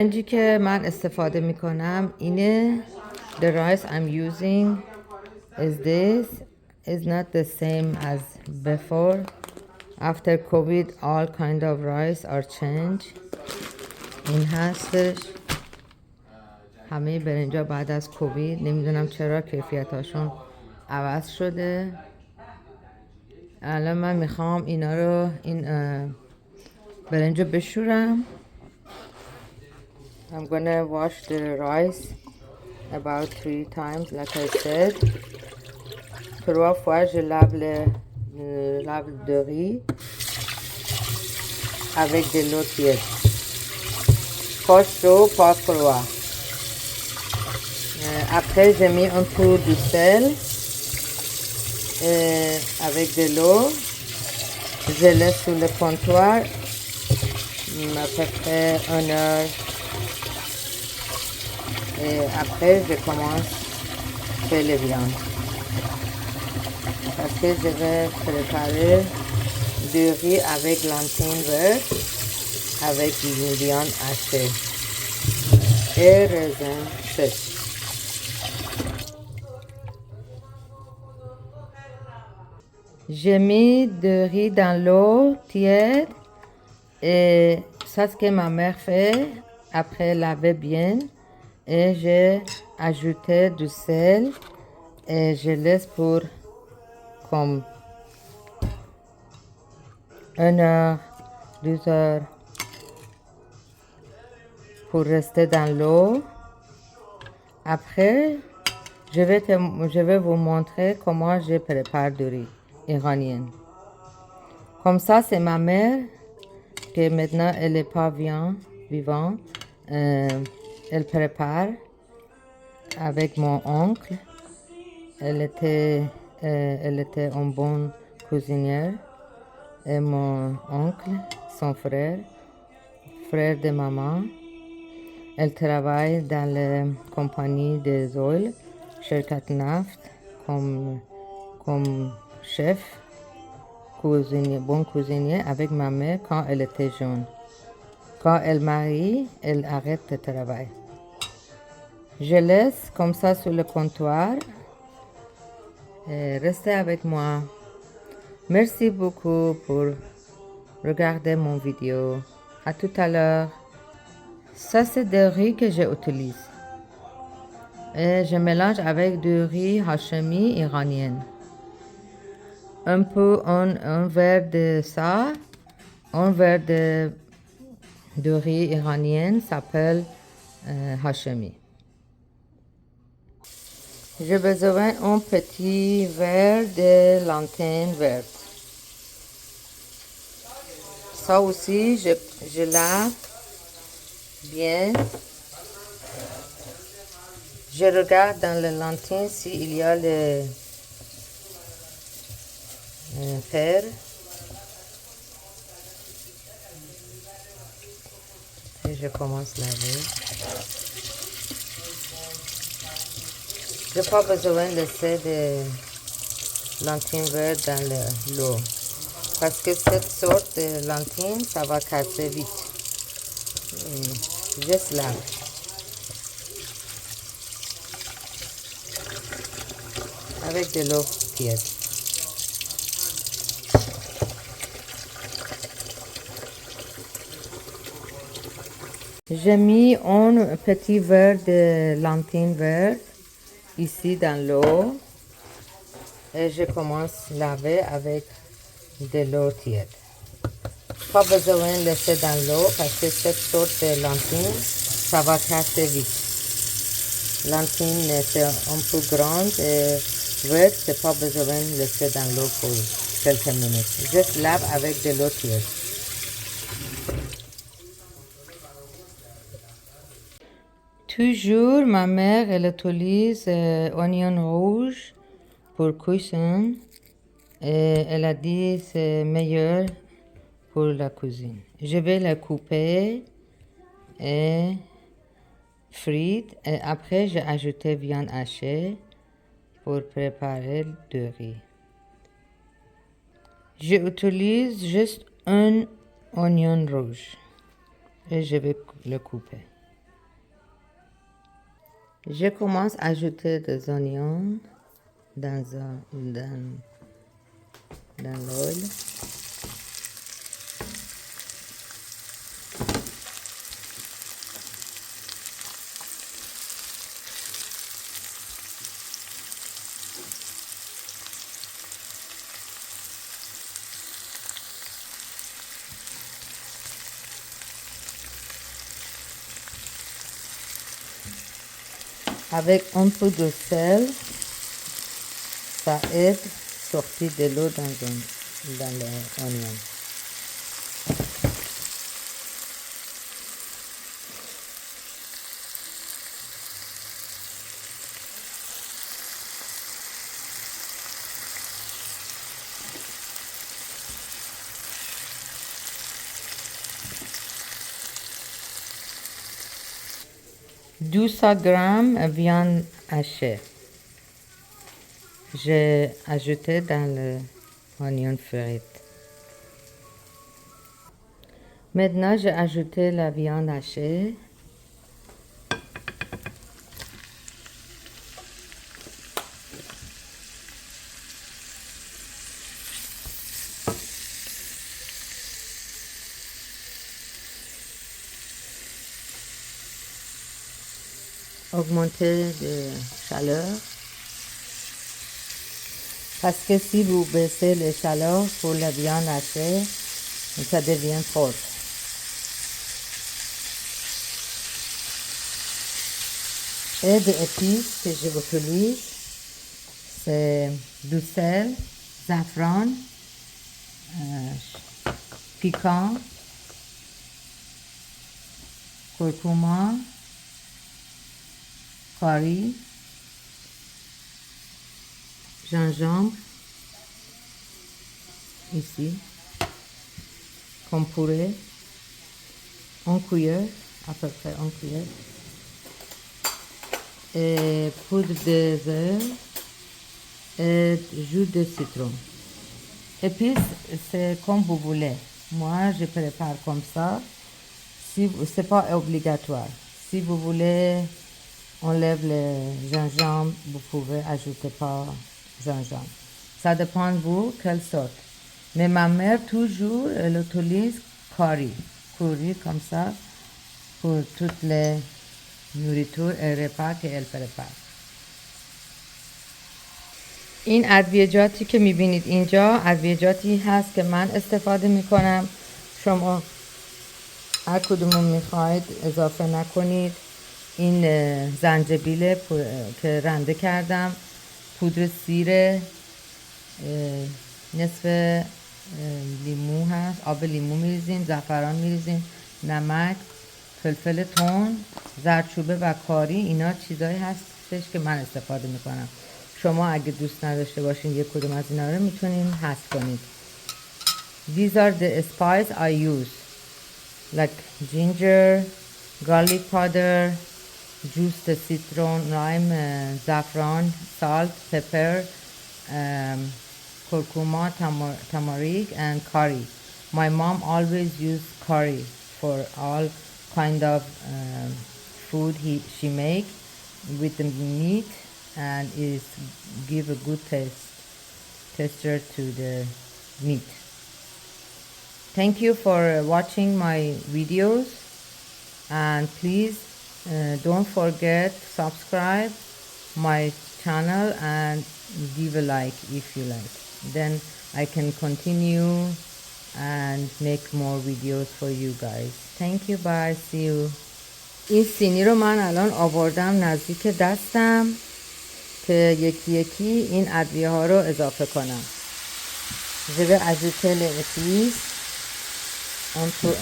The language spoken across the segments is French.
برنجی که من استفاده میکنم اینه. The rice I'm using is this. It's not the same as before. After COVID all kind of rice are changed. این هستش. همه برنجا بعد از کووید نمیدونم چرا کیفیتاشون عوض شده. الان من میخوام اینا رو این برنجو بشورم. I'm gonna wash the rice about 3 times like I said. 3 fois je lave de riz avec de l'eau tiède. Pas chaud, pas froid. Après j'ai mis un peu de sel avec de l'eau. Je laisse sur le comptoir à peu près 1 heure. Et après je commence à faire les viandes. Parce que je vais préparer du riz avec lentilles vertes avec une viande hachée et raisin sèche. J'ai mis du riz dans l'eau tiède et ça c'est ce que ma mère fait après laver bien et j'ai ajouté du sel et je laisse pour comme 1 heure, 2 heures pour rester dans l'eau. Après, je vais vous montrer comment je prépare du riz iranien. Comme ça, c'est ma mère que maintenant elle n'est pas vivante. Elle prépare avec mon oncle. Elle était une bonne cuisinière. Et mon oncle, son frère de maman, elle travaille dans la compagnie des oils, Sherkat Naft, comme chef, bon cuisinier avec ma mère quand elle était jeune. Quand elle marie, elle arrête de travail. Je laisse comme ça sur le comptoir. Restez avec moi. Merci beaucoup pour regarder mon vidéo. À tout à l'heure. Ça c'est du riz que j'utilise. Et je mélange avec du riz hachemi iranien. Un peu un verre de ça. Un verre de riz iranien s'appelle hachemi. J'ai besoin d'un petit verre de lentilles vertes. Ça aussi, je lave bien. Je regarde dans les lentilles s'il y a le fer. Et je commence à laver. Je n'ai pas besoin de laisser des lentilles vertes dans l'eau. Parce que cette sorte de lentilles, ça va casser vite. Juste là. Avec de l'eau tiède. J'ai mis un petit verre de lentilles vertes ici dans l'eau. Et je commence à laver avec de l'eau tiède. Pas besoin de laisser dans l'eau parce que cette sorte de lentilles, ça va casser vite. Lentilles c'est un peu grande et verte, c'est pas besoin de laisser dans l'eau pour quelques minutes. Juste lave avec de l'eau tiède. Toujours ma mère elle utilise oignon rouge pour cuisson. Et elle a dit que c'est meilleur pour la cuisine. Je vais la couper et frite. Et après, j'ai ajouté viande hachée pour préparer le riz. J'utilise juste un oignon rouge et je vais le couper. Je commence à ajouter des oignons dans l'huile. Avec un peu de sel, ça aide à sortir de l'eau dans l'oignon. $200 grammes viande hachée. J'ai ajouté dans l'oignon frite. Maintenant, j'ai ajouté la viande hachée. Augmenter de chaleur. Parce que si vous baissez la chaleur pour la viande hachée, ça devient fort. Et des épices que je utilise, c'est du sel, safran, piquant, curcuma, curry, gingembre, ici, comme purée, une cuillère, à peu près une cuillère, et poudre de beurre et jus de citron. Épices, c'est comme vous voulez. Moi, je prépare comme ça. Si, c'est pas obligatoire. Si vous voulez enlève le gingembre, vous pouvez ajouter pas gingembre. Ça dépend de vous, quelle sorte. Mais ma mère, toujours, elle utilise curry. Curry comme ça, pour toutes les nourritures et repas qu'elle prépare. این ادویجاتی که میبینید اینجا ادویجاتی هست که من استفاده میکنم. شما هر کدوم میخواید اضافه نکنید. این زنجبیل که رنده کردم، پودر سیر، نصف لیمو هست، آب لیمو میریزیم، زعفران میریزیم، نمک، فلفل تند، زردچوبه و کاری. اینا چیزایی هستش که من استفاده میکنم. شما اگه دوست نداشته باشین یک کدوم از اینا رو میتونین حذف کنید. These are the spices I use, like ginger, garlic powder, juice the citron, lime, saffron, salt, pepper, curcuma, turmeric, and curry. My mom always used curry for all kind of food she make with the meat, and it give a good texture to the meat. Thank you for watching my videos, and please don't forget to subscribe my channel and give a like if you like. Then I can continue and make more videos for you guys. Thank you, bye, see you. این سینی رو من الان آوردم نزدیک دستم که یکی یکی این ادویه ها رو اضافه کنم. Je vais ajouter les épices un peu,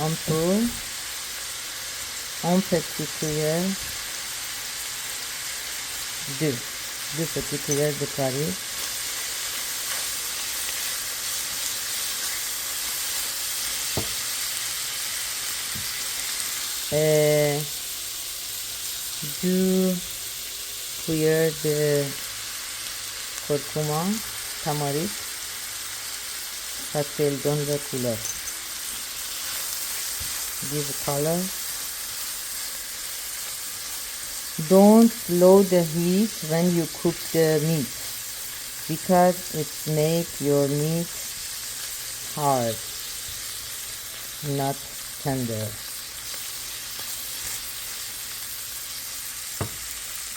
un petit cuillère, deux petites cuillères de curry, et 2 cuillères de curcuma, turmeric, parce qu'elle donne la couleur. Give color. Don't lower the heat when you cook the meat because it makes your meat hard, not tender.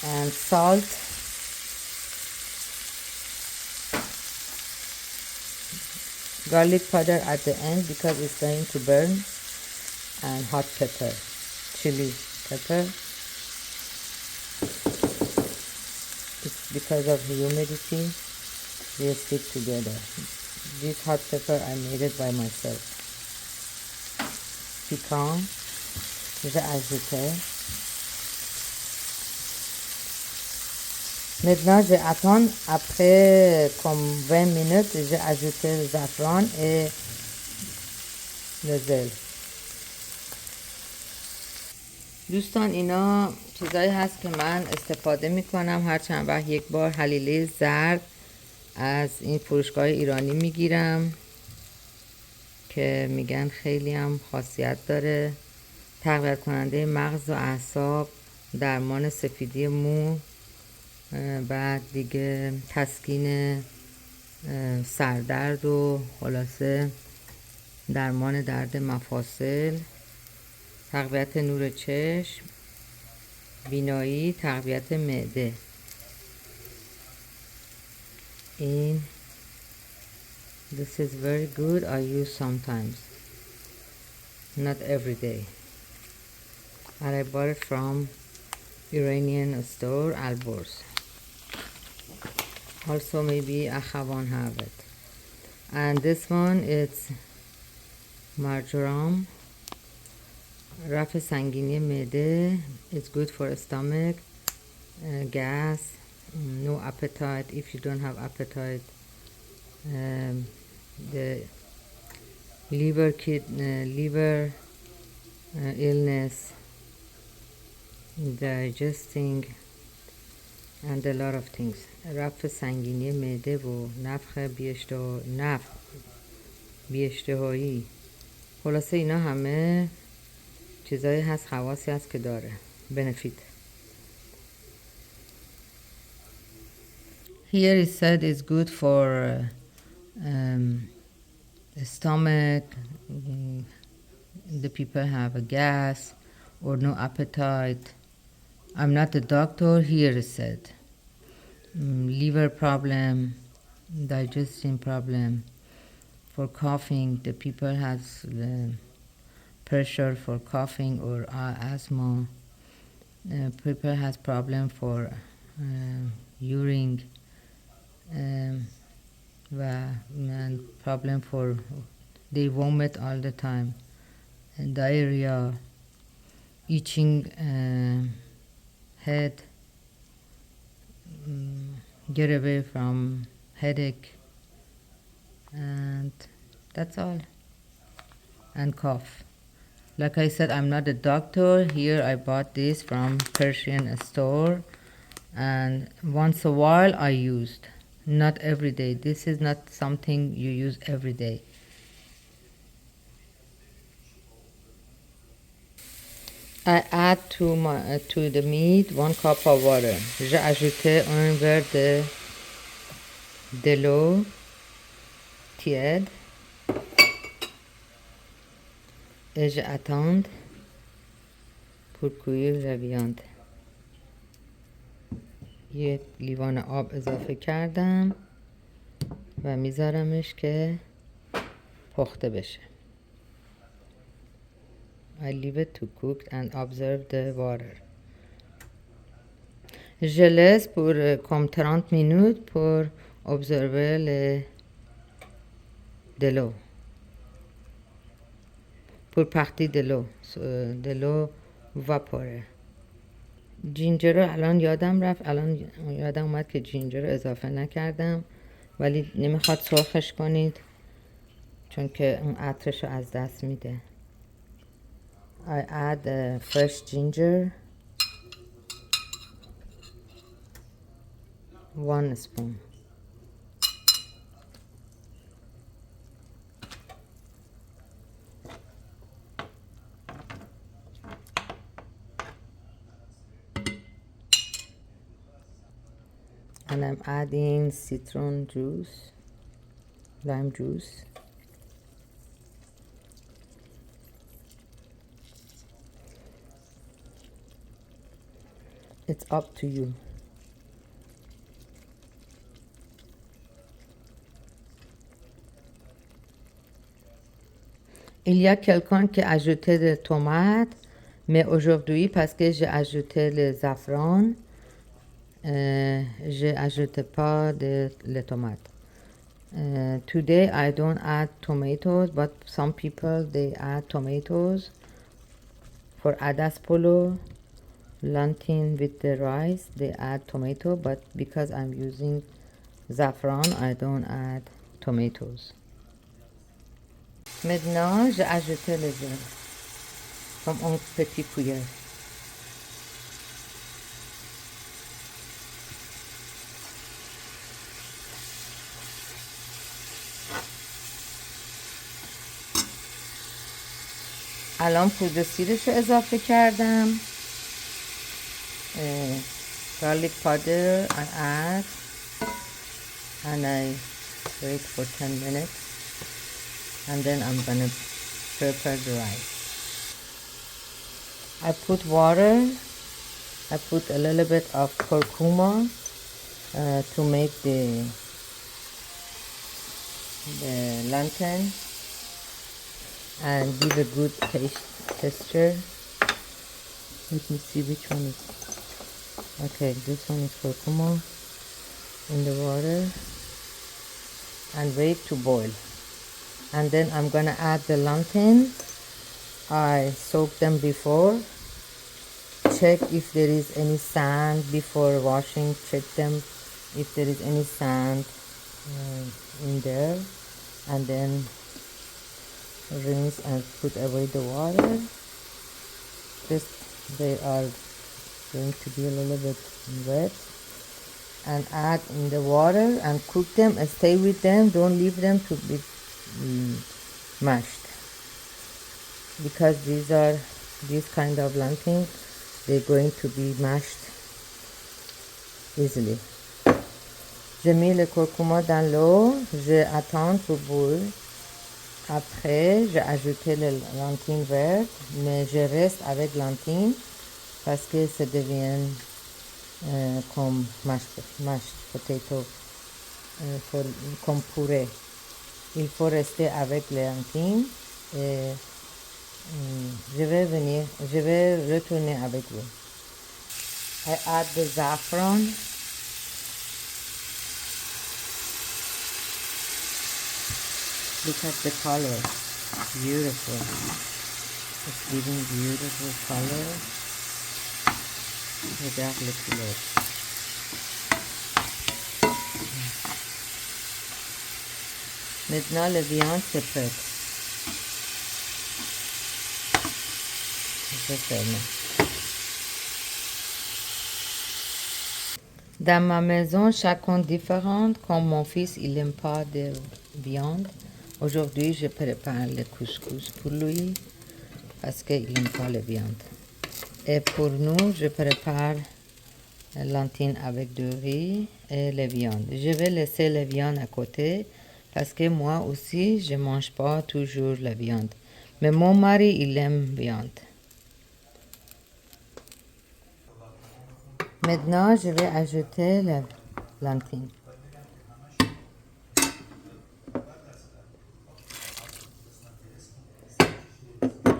And salt, garlic powder at the end because it's going to burn, and hot pepper, chili pepper. It's because of humidity, they stick together. This hot pepper, I made it by myself. Piquant, je vais ajouter. Maintenant, je vais attendre après comme 20 minutes, je vais ajouter le safran et le zل. دوستان اینا چیزایی هست که من استفاده میکنم هر چند وقت یک بار. حلیله زرد از این فروشگاه ایرانی میگیرم که میگن خیلی هم خاصیت داره، تقویت کننده مغز و اعصاب، درمان سفیدی مو، بعد دیگه تسکین سردرد و خلاصه درمان درد مفاصل، تقویت نور چشم، بینایی، تقویت معده. این this is very good. I use sometimes, not every day. And I bought it from Iranian store Alborz. Also maybe Akhavan have it. And this one is marjoram, رفع سنگینی معده. It's good for stomach, gas, no appetite. If you don't have appetite, the liver illness, digesting, and a lot of things. رفع سنگینی معده و نفخ بی‌اشتهایی. خلاصه اینا همه چیزایی هست، خواصی هست که داره benefit. Here it said it's good for stomach, the people have a gas or no appetite. I'm not a doctor. Here it said liver problem, digestion problem, for coughing, the people has pressure for coughing or asthma, people has problem for urine, and problem for they vomit all the time, and diarrhea, itching head, get away from headache, and that's all, and cough. Like I said, I'm not a doctor. Here I bought this from Persian store, and once a while I used, not every day. This is not something you use every day. I add to the meat 1 cup of water. J'ai ajouté un verre de l'eau tiède et j'attends pour cuire la viande. یه لیوان آب اضافه کردم و میذارمش که پخته بشه. I leave it to cook and observe the water. Je laisse pour comme 30 minutes pour observer de l'eau. Pour partir de l'eau vapore. جینجر رو الان یادم رفت، الان یادم اومد که جینجر رو اضافه نکردم، ولی نمیخواد سرخش کنید چون که اون عطرش رو از دست میده. I add fresh ginger 1 spoon. and I'm adding citron juice, lime juice. It's up to you. Il y a quelqu'un qui a ajouté des tomates, mais aujourd'hui, parce que j'ai ajouté le safran, j'ai ajouté pas les tomates. Today I don't add tomatoes, but some people they add tomatoes for adas polo, plantain with the rice. They add tomato, but because I'm using saffron, I don't add tomatoes. Maintenant, j'ai ajouté les œufs, comme une petite cuillère. الان پودر سیرش رو اضافه کردم. garlic powder I add and I wait for 10 minutes and then I'm gonna prepare the rice. I put water. I put a little bit of curcuma to make the plantain and give a good texture. Let me see which one is. Okay, this one is curcuma in the water and wait to boil. And then I'm gonna add the plantain. I soaked them before. Check if there is any sand before washing. Check them if there is any sand in there, and then rinse and put away the water. Just they are going to be a little bit wet, and add in the water and cook them and stay with them. Don't leave them to be mashed, because these kind of plantain, they're going to be mashed easily. J'ai mis le curcuma dans l'eau, je attends pour bouillir. Après, j'ai ajouté les lentilles vertes, mais je reste avec lentilles parce que ça devient comme mashed potato, comme purée. Il faut rester avec les lentilles et je vais retourner avec vous. I add the saffron. Look at the color, beautiful. It's giving beautiful color. Regarde le couleur. Maintenant, la viande c'est prête. Je ferme. Dans ma maison, chacun différent. Comme mon fils, il n'aime pas de viande. Aujourd'hui, je prépare le couscous pour lui parce qu'il n'aime pas la viande. Et pour nous, je prépare la lentille avec du riz et la viande. Je vais laisser la viande à côté parce que moi aussi, je ne mange pas toujours la viande. Mais mon mari, il aime viande. Maintenant, je vais ajouter la lentille.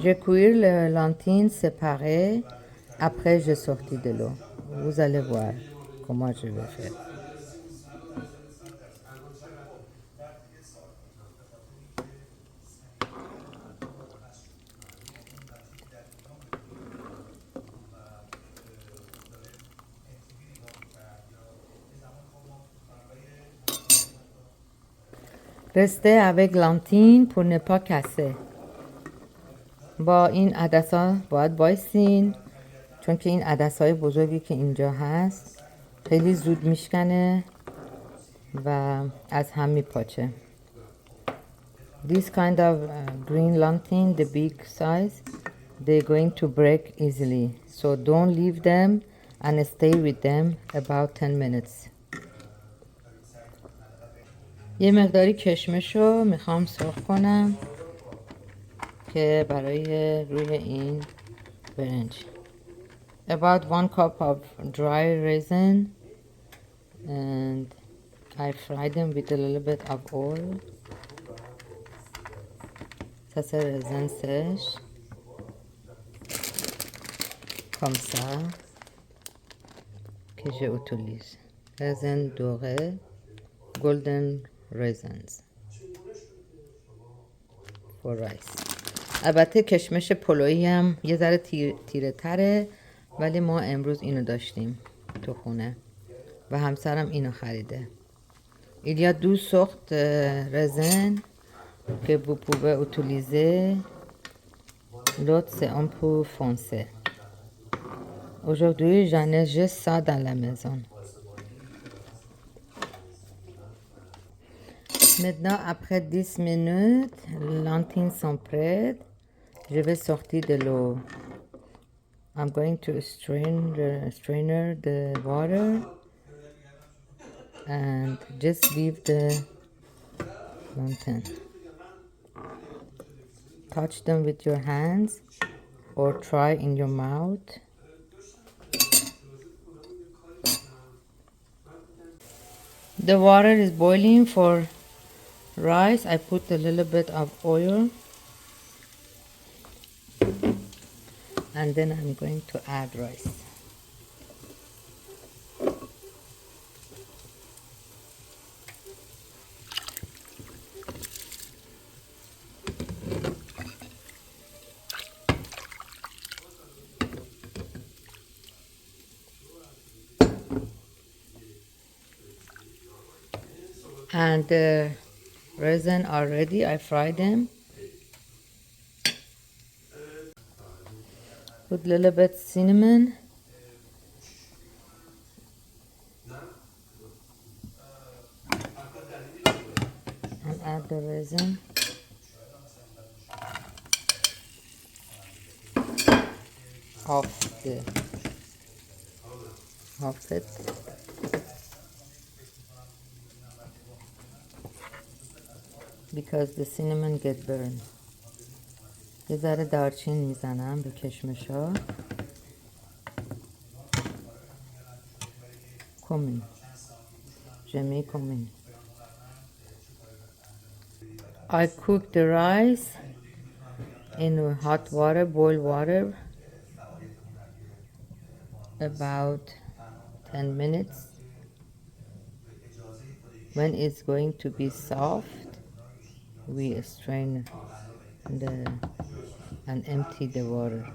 Je cuire les lentilles séparées. Après, je sortis de l'eau. Vous allez voir comment je vais faire. Restez avec lentilles pour ne pas casser. با این عدس‌ها باید وایسین، چون که این عدس‌های بزرگی که اینجا هست خیلی زود میشکنه و از هم میپاچه. This kind of green plantain, the big size, they're going to break easily. So don't leave them and stay with them about 10 minutes. یه مقداری کشمش رو میخوام سرخ کنم که برای روی این برنج. About 1 cup of dry raisin and I fry them with a little bit of oil. Ça c'est raisin sèche. Comme ça. Que j'utilise. Raisin doré. Golden raisins. For rice. البته کشمش پلویی هم یه ذره تیره تره ولی ما امروز اینو داشتیم تو خونه و همسرم اینو خریده. Il y a 12 sortes raisins que vous pouvez utiliser. L'autre c'est un peu foncé. Aujourd'hui j'en ai juste ça dans la maison. Maintenant après 10 minutes, les lentilles sont prêtes. Je vais sortir de l'eau. I'm going to strain the strainer the water and just leave the lentil. Touch them with your hands or try in your mouth. The water is boiling for rice. I put a little bit of oil and then I'm going to add rice. And the raisin are ready. I fried them. Put a little bit cinnamon. And add the raisin. Half it. Because the cinnamon get burned. یه ذره دارچین میزنم به کشمشا. کمین. جمعی کمین. I cook the rice in hot water, boiled water, about 10 minutes. When it's going to be soft, we strain and empty the water.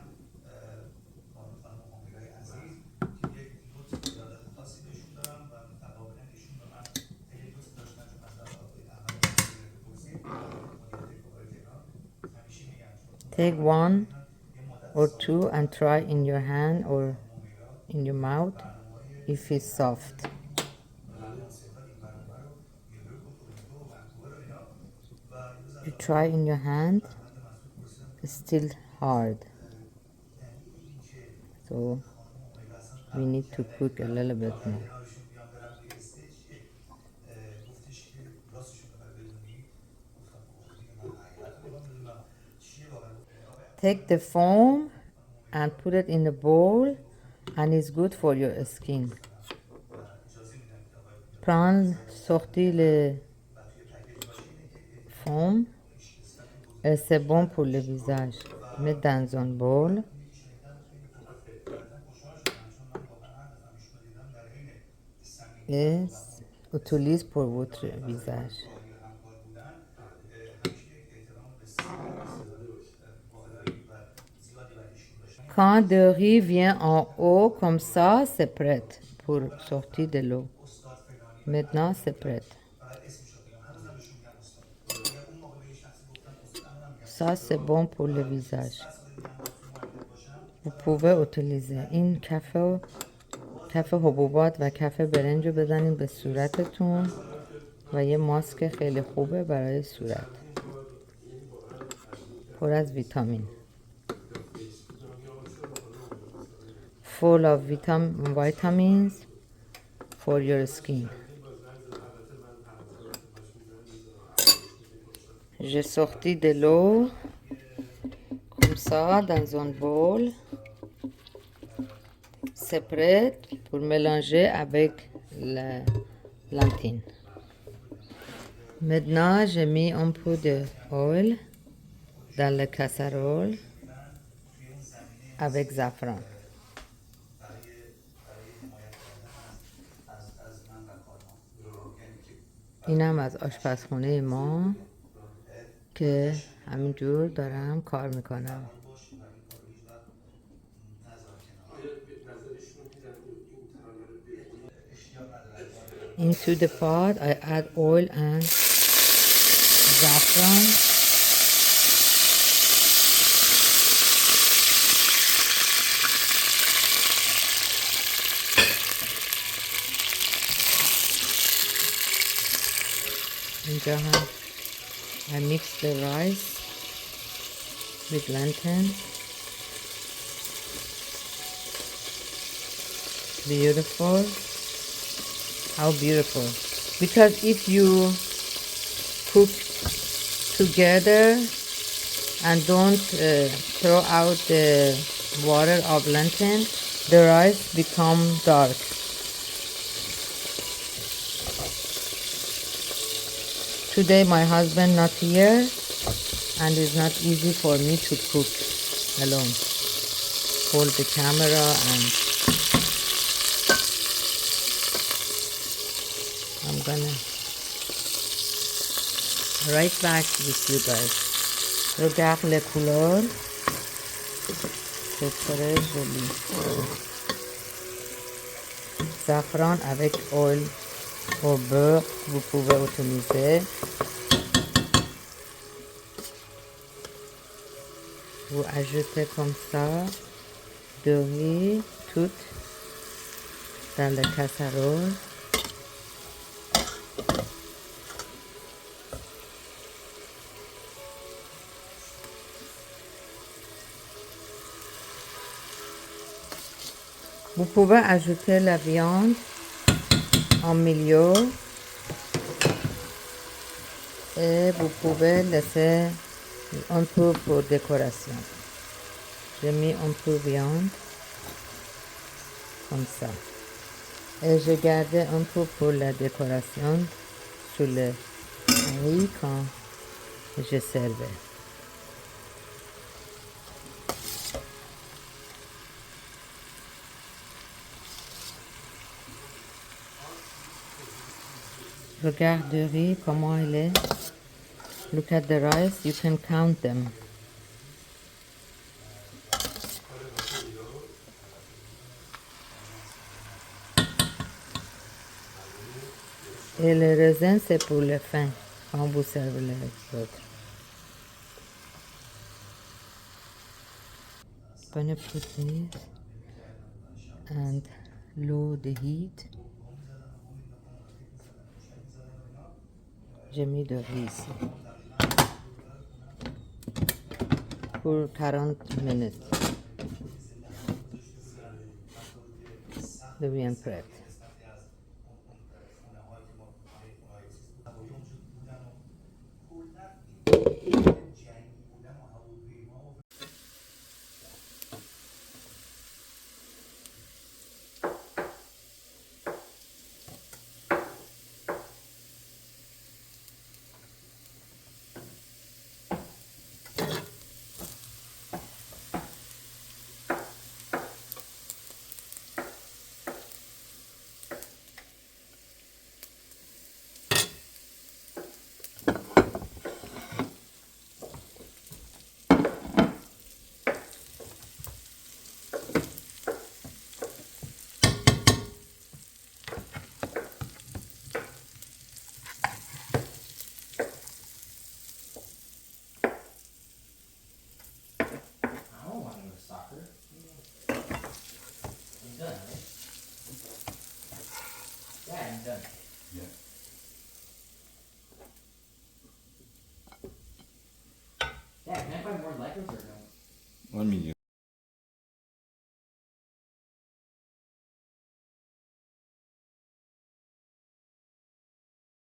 Take 1 or 2 and try in your hand or in your mouth if it's soft. You try in your hand, it's still hard. So we need to cook a little bit more. Take the foam and put it in a bowl and it's good for your skin. Prends, sortir le foam et c'est bon pour le visage. Mets dans un bol. Et utilise pour votre visage. Quand le riz vient en haut comme ça, c'est prêt pour sortir de l'eau. Maintenant, c'est prêt. Ça, c'est bon pour le visage. Vous pouvez utiliser این کف حبوبات و کف برنج رو بزنین به صورتتون و یه ماسک خیلی خوبه برای صورت. پر از ویتامین. Full of vitamins for your skin. J'ai sorti de l'eau comme ça dans un bol. C'est prêt pour mélanger avec la lentille. Maintenant, j'ai mis un peu d'huile dans la casserole avec safran. اینم از آشپزخونه ما که همینجور دارم کار میکنم. Into the pot I add oil and saffron. اینجا هم I mix the rice with plantain. Beautiful. How beautiful. Because if you cook together and don't throw out the water of plantain, the rice become dark. Today my husband not here and it's not easy for me to cook alone. Hold the camera and I'm gonna right back with you guys. Regarde les couleurs. C'est très joli. Safran avec oil au beurre, vous pouvez utiliser. Vous ajoutez comme ça de riz tout dans la casserole. Vous pouvez ajouter la viande en milieu et vous pouvez laisser un peu pour décoration. J'ai mis un peu de viande comme ça. Et j'ai gardé un peu pour la décoration sur le riz quand je servais. Regarde le riz, comment il est. Look at the rice, you can count them. Et le raisin, c'est pour le fin, quand vous servez les autres. Gonna put this and low the heat. J'ai mis de riz ici. Pour 40 minutes. Devient prête. One medium.